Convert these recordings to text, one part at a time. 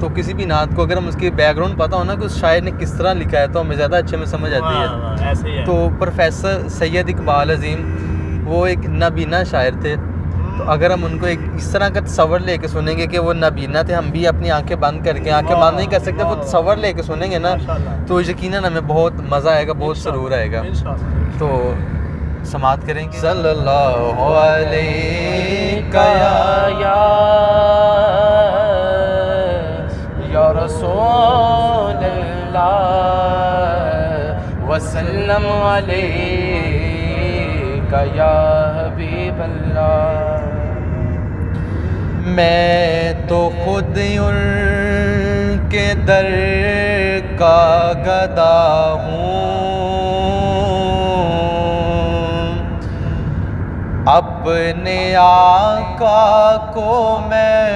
تو کسی بھی نعت کو اگر ہم اس کے بیک گراؤنڈ پتہ ہو نا کہ اس شاعر نے کس طرح لکھا ہے تو ہمیں زیادہ اچھے میں سمجھ آتی ہے. ایسے ہی ہے. تو پروفیسر سید اقبال عظیم وہ ایک نابینا شاعر تھے. تو اگر ہم ان کو ایک اس طرح کا تصور لے کے سنیں گے کہ وہ نابینا تھے, ہم بھی اپنی آنکھیں بند کر کے, آنکھیں بند نہیں کر سکتے, وہ تصور لے کے سنیں گے نا تو یقیناً ہمیں بہت مزہ آئے گا, بہت سرور آئے گا. تو سماعت کریں گے. صلی اللہ علیہ یا رسول اللہ وسلم علیکہ یا حبیب اللہ. میں تو خود ان کے در کا گدا ہوں, اپنے آقا کو میں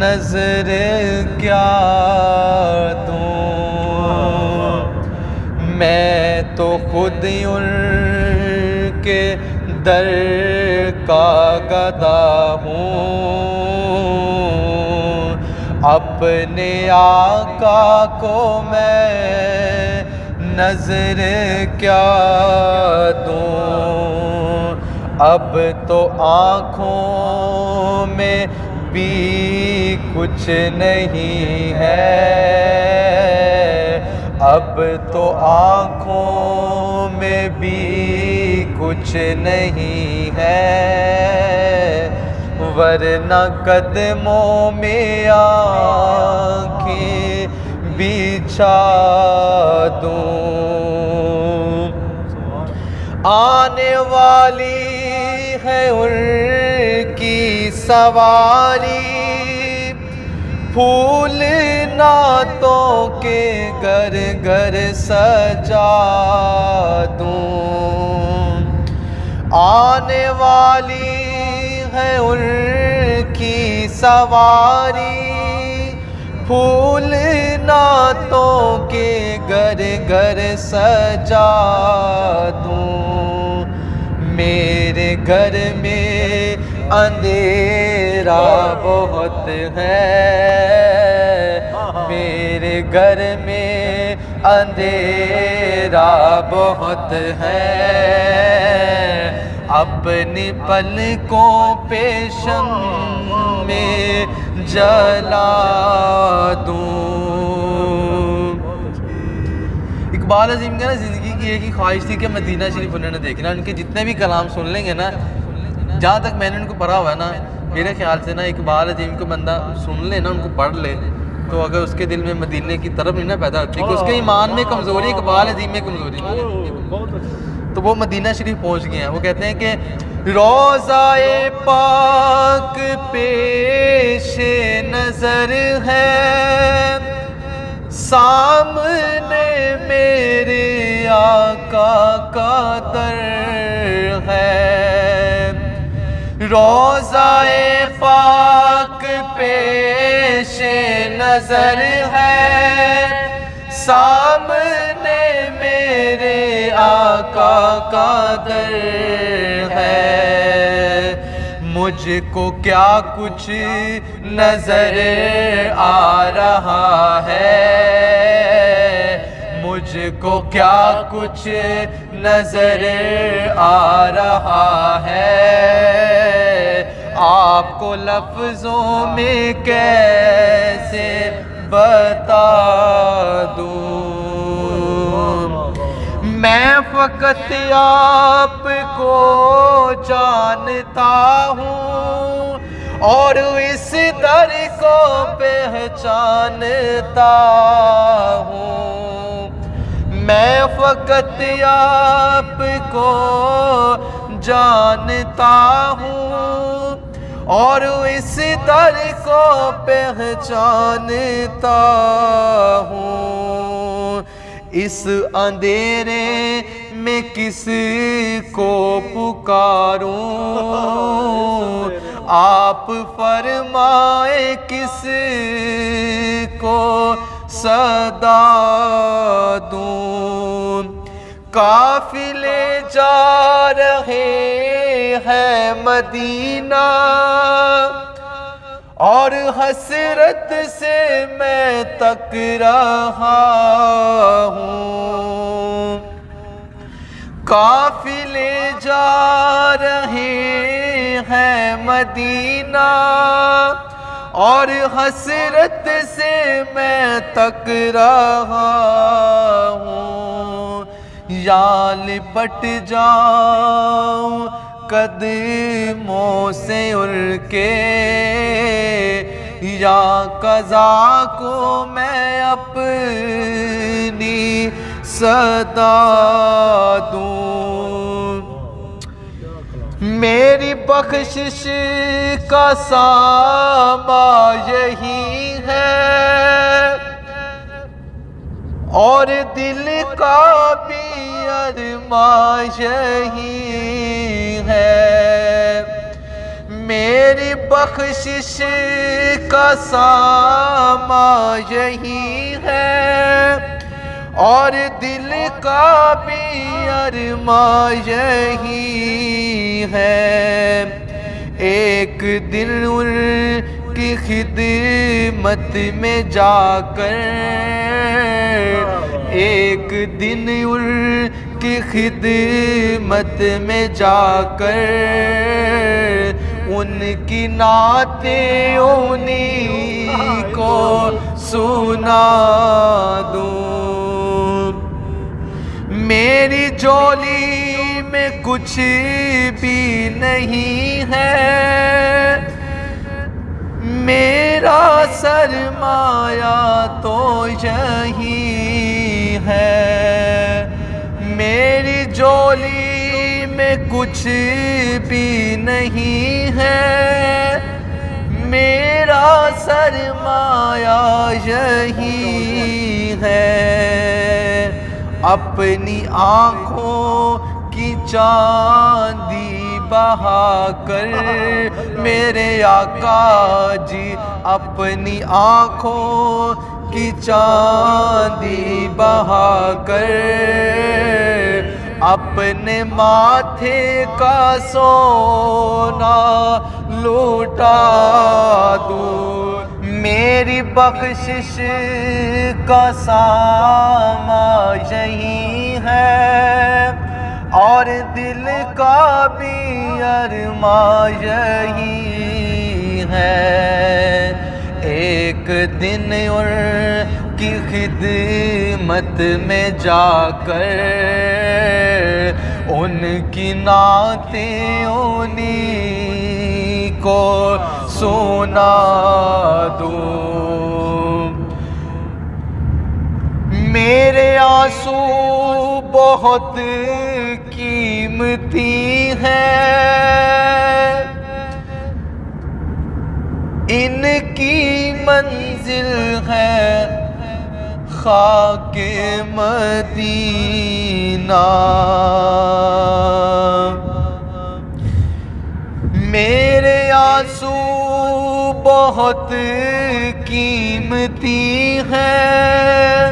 نظر کیا دوں. میں تو خود ان کے در کا گدا ہوں, اپنے آقا کو میں نظر کیا دوں. اب تو آنکھوں میں بھی کچھ نہیں ہے, اب تو آنکھوں میں بھی کچھ نہیں ہے, ورنہ قدموں میں آنکھیں بچھا دوں. آنے والی ہے ان کی سواری, پھول نعتوں کے گھر گھر سجا دوں. آنے والی ہے ان کی سواری, پھول نعتوں کے گھر گھر سجا دوں. میرے گھر میں اندھیرا بہت ہے, میرے گھر میں اندھیرا بہت ہے, اپنی پلکوں پہ شمع میں جلا دوں. اقبال عظیم کا نا زندگی کی ایک ہی خواہش تھی کہ مدینہ شریف انہوں نے دیکھنا. ان کے جتنے بھی کلام سن لیں گے نا, جہاں تک میں نے ان کو پڑھا ہوا ہے نا, میرے خیال سے نا اقبال عظیم کو بندہ سن لے نا, ان کو پڑھ لے, تو اگر اس کے دل میں مدینے کی طرف نہیں نا پیدا ہوتی کہ اس کے ایمان میں کمزوری, اقبال عظیم میں کمزوری نہیں ہے, تو وہ مدینہ شریف پہنچ گئے ہیں. وہ کہتے ہیں کہ روضہ پاک پیش نظر ہے, سامنے میرے آقا کا در ہے. روضہ پاک پیش نظر ہے, سامنے میرے آقا کا در ہے. مجھ کو کیا کچھ نظر آ رہا ہے, مجھ کو کیا کچھ نظر آ رہا ہے, آپ کو لفظوں میں کیسے بتا دوں. میں فقط آپ کو جانتا ہوں اور اس در کو پہچانتا ہوں. میں فقط آپ کو جانتا ہوں اور اس در کو پہچانتا ہوں. اس اندھیرے میں کس کو پکاروں, آپ فرمائے کس کو صدا دوں. قافلے جا رہے ہیں مدینہ اور حسرت سے میں تک رہا ہوں، قافلے جا رہے ہیں مدینہ، اور حسرت سے میں تک رہا ہوں، یا لپٹ جاؤں قدموں سے اڑ کے، یا قضا کو میں اپنی صدا دوں۔ میری بخشش کا ساما یہی ہے، اور دل کا بھی ارمان یہی ہے، میری بخشش کا ساما یہی ہے، اور دل کا بھی ارمان یہی ہے، ایک دن ان کی خدمت میں جا کر، ایک دن ان کی خدمت میں جا کر، ان کی نعتیں انہیں کو سنا دوں۔ میری جولی میں کچھ بھی نہیں ہے، میرا سرمایہ تو یہی ہے، میری جولی میں کچھ بھی نہیں ہے، میرا سرمایہ یہی ہے، اپنی آنکھوں کی چاندی بہا کر میرے آقا جی، اپنی آنکھوں کی چاندی بہا کر اپنے ماتھے کا سونا لوٹا دوں۔ میری بخشش کا ساما یہی ہے، اور دل کا بھی ارمان یہی ہے، ایک دن ان کی خدمت میں جا کر، ان کی نعتیں انہیں کو سنا دوں۔ میرے آنسو بہت قیمتی ہیں، ان کی منزل ہے خاک مدینہ، میرے آنسو بہت قیمتی ہیں،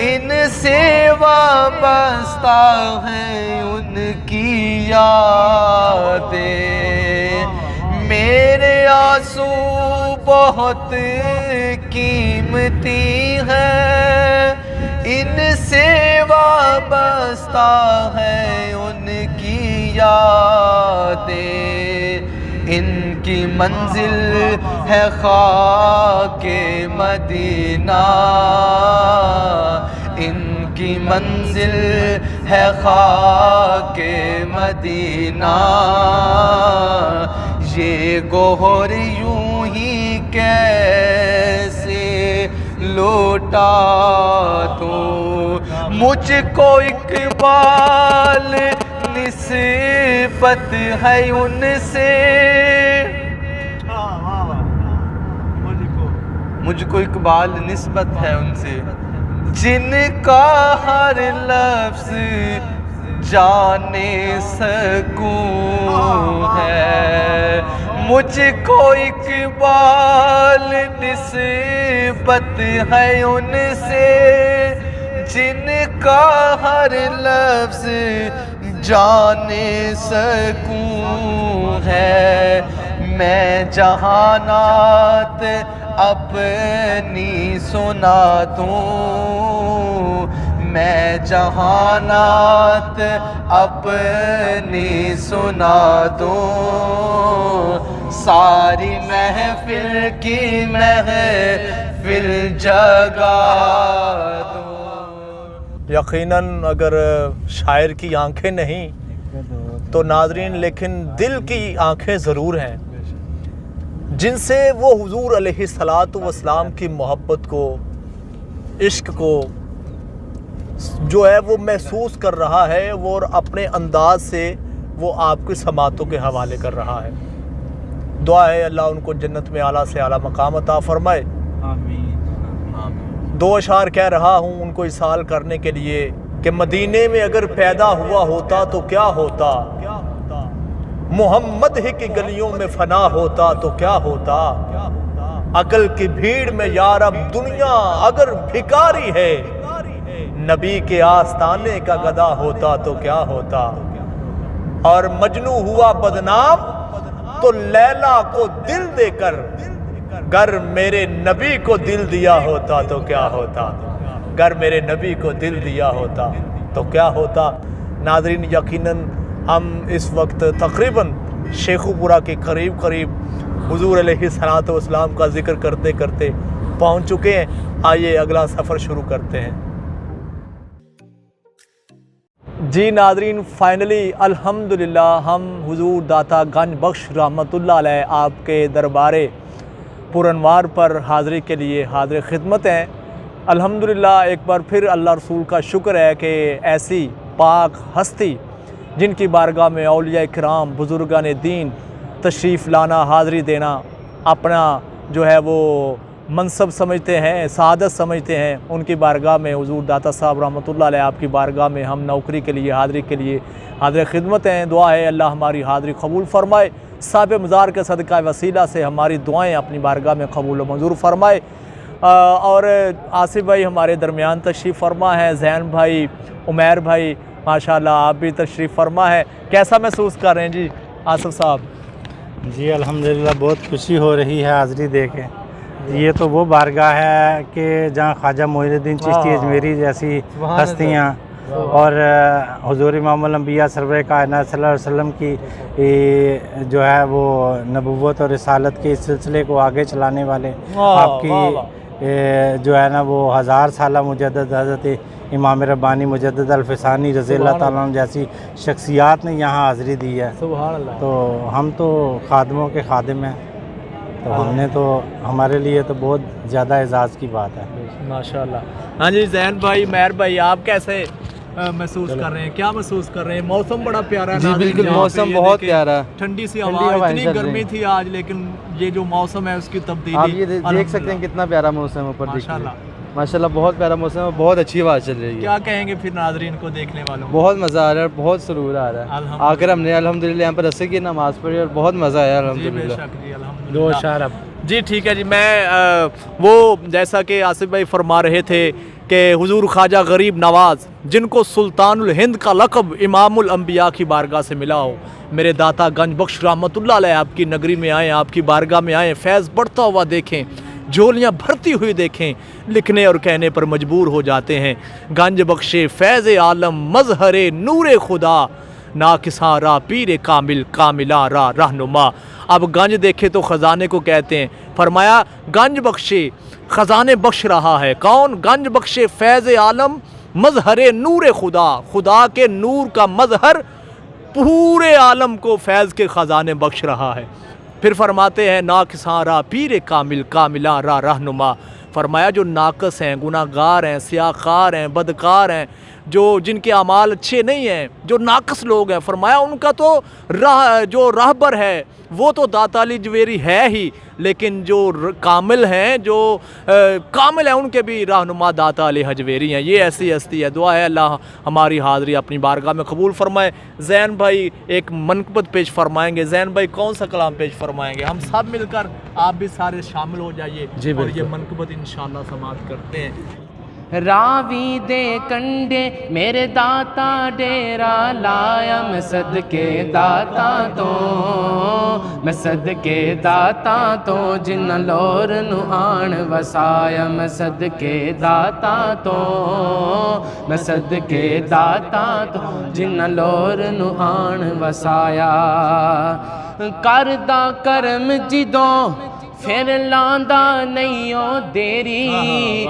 ان سے وابستہ ہیں ان کی یادیں، میرے آنسو بہت قیمتی ہیں، ان سے وابستہ ہیں ان کی یادیں، ان کی منزل ہے خاک مدینہ، ان کی منزل ہے خاک مدینہ، یہ گوہر یوں ہی کیسے لوٹا تو، مجھ کو اقبال نسبت ہے ان سے، مجھ کو اقبال نسبت ہے ان سے، جن کا ہر لفظ جانے سکوں ہے، مجھ کو اقبال نسبت ہے ان سے، جن کا ہر لفظ جانے سکوں ہے، میں جہانات اپنی سنا دوں، میں جہانات اپنی سنا دوں، ساری محفل کی محفل جگا دوں۔ یقیناً اگر شاعر کی آنکھیں نہیں تو ناظرین لیکن دل کی آنکھیں ضرور ہیں، جن سے وہ حضور علیہ الصلاۃ والسلام کی محبت کو، عشق کو جو ہے وہ محسوس کر رہا ہے، وہ اور اپنے انداز سے وہ آپ کی سماعتوں کے حوالے کر رہا ہے۔ دعا ہے اللہ ان کو جنت میں اعلیٰ سے اعلیٰ مقام عطا فرمائے۔ دو اشعار کہہ رہا ہوں ان کو اصال کرنے کے لیے کہ مدینے میں اگر پیدا ہوا ہوتا تو کیا ہوتا، محمد ہی کی گلیوں میں فنا ہوتا تو کیا ہوتا، عقل کی بھیڑ میں یارب دنیا اگر بھکاری ہے، نبی کے آستانے کا گدا ہوتا تو کیا ہوتا، اور مجنوں ہوا بدنام تو لیلا کو دل دے کر گر میرے نبی کو دل دیا ہوتا تو کیا ہوتا، گر میرے نبی کو دل دیا ہوتا تو کیا ہوتا۔ ناظرین یقیناً ہم اس وقت تقریباً شیخو پورہ کے قریب حضور علیہ الصلوۃ والسلام کا ذکر کرتے کرتے پہنچ چکے ہیں۔ آئیے اگلا سفر شروع کرتے ہیں۔ جی ناظرین، فائنلی الحمدللہ ہم حضور داتا گنج بخش رحمۃ اللہ علیہ آپ کے دربار پرانوار پر حاضری کے لیے حاضر خدمت ہیں۔ الحمدللہ ایک بار پھر اللہ رسول کا شکر ہے کہ ایسی پاک ہستی جن کی بارگاہ میں اولیاء کرام، بزرگان دین تشریف لانا، حاضری دینا اپنا جو ہے وہ منصب سمجھتے ہیں، سعادت سمجھتے ہیں، ان کی بارگاہ میں حضور داتا صاحب رحمۃ اللہ علیہ آپ کی بارگاہ میں ہم نوکری کے لیے، حاضری کے لیے حاضر خدمت ہیں۔ دعا ہے اللہ ہماری حاضری قبول فرمائے، صاحب مزار کے صدقہ وسیلہ سے ہماری دعائیں اپنی بارگاہ میں قبول و منظور فرمائے۔ اور آصف بھائی ہمارے درمیان تشریف فرما ہے، زین بھائی، عمیر بھائی، ماشاءاللہ آپ بھی تشریف فرما ہے۔ کیسا محسوس کر رہے ہیں جی آصف صاحب؟ جی الحمدللہ بہت خوشی ہو رہی ہے حاضری دے کے۔ یہ تو وہ بارگاہ ہے کہ جہاں خواجہ معین الدین چشتی اجمیری جیسی ہستیاں اور حضور امام الانبیاء سرور کائنات صلی اللہ علیہ وسلم کی جو ہے وہ نبوت اور رسالت کے اس سلسلے کو آگے چلانے والے آپ کی جو ہے نا وہ 1000 سالہ مجدد حضرت امام ربانی مجدد الفسانی رضی اللہ تعالیٰ عنہ جیسی شخصیات نے یہاں حاضری دی ہے۔ سبحان اللہ۔ تو ہم تو خادموں کے خادم ہیں، تو ہم نے تو ہمارے لیے تو بہت زیادہ اعزاز کی بات ہے۔ ماشاءاللہ۔ ہاں جی زین بھائی، مہر بھائی، آپ کیسے محسوس کر رہے ہیں؟ کیا محسوس کر رہے ہیں؟ موسم بڑا پیارا ہے جی بالکل، موسم بہت پیارا ہے، ٹھنڈی سی ہوا، اتنی گرمی تھی آج، لیکن یہ جو موسم ہے اس کی تبدیلی آپ یہ دیکھ سکتے ہیں کتنا پیارا موسم ہے اوپر، ماشاءاللہ ماشاءاللہ بہت پیارا موسم ہے، بہت اچھی ہوا چل رہی ہے۔ کیا کہیں گے پھر ناظرین کو، دیکھنے والوں کو؟ بہت مزہ آ رہا ہے، بہت سرور آ رہا ہے۔ آ کر ہم نے الحمدللہ یہاں پر عصر کی نماز پڑھی اور بہت مزہ آیا الحمدللہ۔ دو اشعار اب جی ٹھیک ہے جی۔ میں وہ جیسا کہ آصف بھائی فرما رہے تھے کہ حضور خواجہ غریب نواز جن کو سلطان الہند کا لقب امام الانبیاء کی بارگاہ سے ملا ہو، میرے داتا گنج بخش رحمۃ اللہ علیہ آپ کی نگری میں آئیں، آپ کی بارگاہ میں آئیں، فیض بڑھتا ہوا دیکھیں، جھولیاں بھرتی ہوئی دیکھیں، لکھنے اور کہنے پر مجبور ہو جاتے ہیں۔ گنج بخش فیض عالم مظہر نور خدا، ناکساں راہ پیر کامل کاملاں راہ رہنما۔ اب گنج دیکھے تو خزانے کو کہتے ہیں، فرمایا گنج بخش خزانے بخش رہا ہے۔ کون؟ گنج بخش فیض عالم مظہر نور خدا، خدا کے نور کا مظہر پورے عالم کو فیض کے خزانے بخش رہا ہے۔ پھر فرماتے ہیں ناکساں راہ پیر کامل کاملاں راہ رہنما۔ فرمایا جو ناقص ہیں، گناہ گار ہیں، سیاہ خار ہیں، بدکار ہیں، جو جن کے اعمال اچھے نہیں ہیں، جو ناقص لوگ ہیں، فرمایا ان کا تو جو راہبر ہے وہ تو داتا علی جویری ہے ہی، لیکن جو کامل ہیں، جو کامل ہیں، ان کے بھی رہنما داتا علی حجویری ہیں۔ یہ ایسی ہستی ہے۔ دعا ہے اللہ ہماری حاضری اپنی بارگاہ میں قبول فرمائے۔ زین بھائی ایک منقبت پیش فرمائیں گے۔ زین بھائی کون سا کلام پیش فرمائیں گے؟ ہم سب مل کر، آپ بھی سارے شامل ہو جائیے اور یہ منقبت انشاءاللہ سماعت کرتے ہیں۔ ਰਾਵੀ ਦੇ ਕੰਢੇ ਮੇਰੇ ਦਾਤਾ ਡੇਰਾ ਲਾਇਆ, ਮੈਂ ਸਦਕੇ ਦਾਤਾ ਤੋਂ, ਮੈਂ ਸਦਕੇ ਦਾਤਾ ਤੋਂ ਜਿਨ੍ਹਾਂ ਲੋਰ ਨੂੰ ਆਣ ਵਸਾਇਆ, ਮੈਂ ਸਦਕੇ ਦਾਤਾ ਤੋਂ, ਮੈਂ ਸਦਕੇ ਦਾਤਾ ਤੋਂ ਜਿਨ੍ਹਾਂ ਲੋਰ ਨੂੰ ਆਣ ਵਸਾਇਆ। ਕਰਦਾ ਕਰਮ ਜਦੋਂ ਫਿਰ ਲਾਂਦਾ ਨਹੀਂ ਓ ਦੇਰੀ,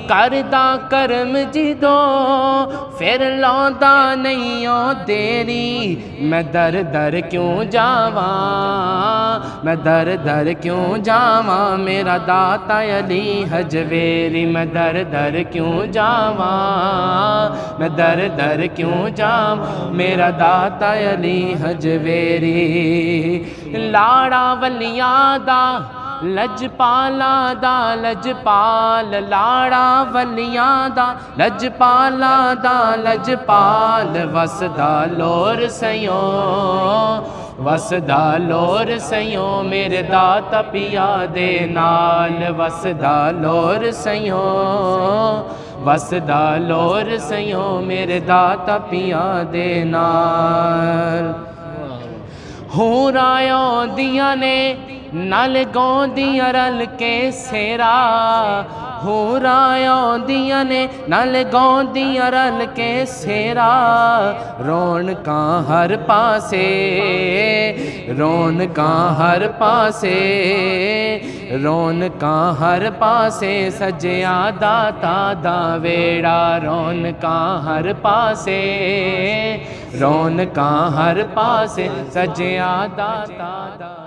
ਕਰਦਾ ਕਰਮ ਜਦੋਂ ਫਿਰ ਲਾਂਦਾ ਨਹੀਂ ਓ ਦੇਰੀ। ਮੈਂ ਦਰ ਦਰ ਕਿਉਂ ਜਾਵਾਂ, ਮੈਂ ਦਰ ਦਰ ਕਿਉਂ ਜਾਵਾਂ, ਮੇਰਾ ਦਾਤਾ ਅਲੀ ਹਜਵੇਰੀ। ਮੈਂ ਦਰ ਦਰ ਕਿਉਂ ਜਾਵਾਂ, ਮੈਂ ਦਰ ਦਰ ਕਿਉਂ ਜਾਵਾਂ, ਮੇਰਾ ਦਾਤਾ ਅਲੀ ਹਜਵੇਰੀ। ਲਾੜਾ ਵਲੀਆਂ ਦਾ ਲਜਪਾਲਾਂ ਦਾ ਲਜਪਾਲ, ਲਾੜਾ ਵਲੀਆਂ ਦਾ ਲਜਪਾਲਾਂ ਦਾ ਲਜਪਾਲ। ਵਸਦਾ ਲੋਰ ਸਈਓ, ਵਸਦਾ ਲੋਰ ਸਈਓ, ਮੇਰੇ ਦਾਤਾ ਪਿਆ ਦੇ ਨਾਲ। ਵਸਦਾ ਲੋਰ ਸਈਓ, ਵਸਦਾ ਲੋਰ ਸਈਓ, ਮੇਰੇ ਦਾਤਾ ਪਿਆ ਦੇ ਨਾਲ। ਹੋਰਾਂ ਆਉਂਦੀਆਂ ਨੇ ਨਾਲ ਗਾਉਂਦੀਆਂ ਰਲ ਕੇ ਸੇਰਾ, ਹੋਰਾਂ ਆਉਂਦੀਆਂ ਨੇ ਨਾਲ ਗਾਉਂਦੀਆਂ ਰਲ ਕੇ ਸੇਰਾ। ਰੌਣਕਾਂ ਹਰ ਪਾਸੇ, ਰੌਣਕਾਂ ਹਰ ਪਾਸੇ, ਰੌਣਕਾਂ ਹਰ ਪਾਸੇ, ਸਜਿਆ ਦਾਤਾ ਦਾ ਵੇੜਾ। ਰੌਣਕਾਂ ਹਰ ਪਾਸੇ, ਰੌਣਕਾਂ ਹਰ ਪਾਸੇ, ਸਜਿਆ ਦਾਤਾ ਦਾ